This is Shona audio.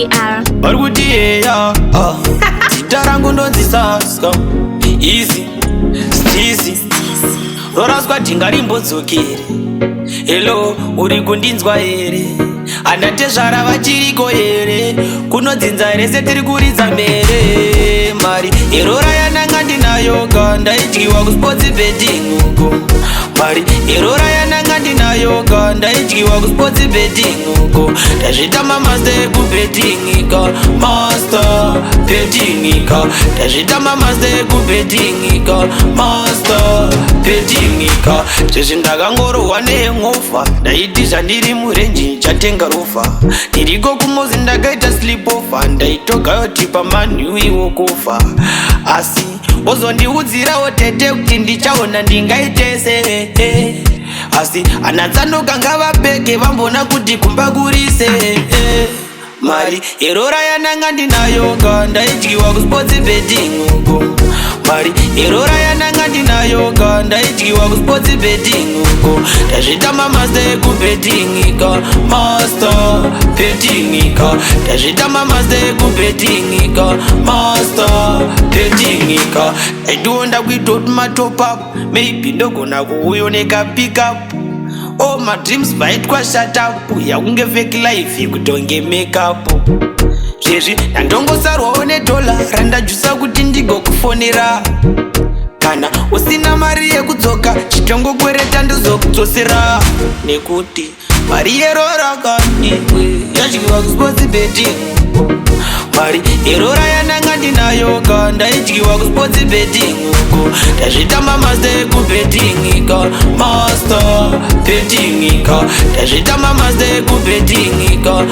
TR. Kuti yeah, zita rangu ndonzi Sakah, easy, Steezy, roraswa dhinga rimbodzokere. Hello, uri kundinzwa here? Andatezvara vachiriko here? Kunodzinza rese tiri kuridza mere. Mari yeroora yananga ndinayo ka ndaidyiwa kuSports betting uko. Mari yeroora yananga ndinayo ka ndaidyiwa kuSports betting uko. Ndazvita mamaster ekubetting ka, master betting ka. Ndazvita mamaster ekubetting ka, master betting ka. Zvezvi ndakangorohwa nehangover, ndaiti zvandiri murenji chatenga rofa. Ndiriko kumuzi ndakaita sleepover, ndaitogayoti pamanhu iwo kufa. Asi wozondiudzirawo tete kuti ndichaona ndingaite sei. Asi anatsanoka ngavapfeke vambona kuti kumba kurise. Mari yeroora yananga ndinayo ka ndaidyiwa kuSports betting uko. Mari yeroora yananga ndinayo ka ndaidyiwa kuSports betting uko. Ndazvita mamaster ekubetting ka, master betting ka. Ndazvita mamaster ekubetting ka, master betting ka. Ndonda kuitoti matop up, maybe ndogona kuuyoneka pick up. Oh, my dreams vaitwa shut up, yakunge fake life kutonge make up. Zvezvi ndandongosarwawo nedhola randajusa kuti ndigokufonera. Kana usina mari yekudzoka chitongokwereta ndizokudzosera. Nekuti mari yeroora kaniwe yadyiwa kuSports betting. Mari yeroora yananga ndinayo ka ndaidyiwa kuSports betting uko. Ndazvita mamaster ekubetting ka, master betting ka. Ndazvita mamaster ekubetting ka.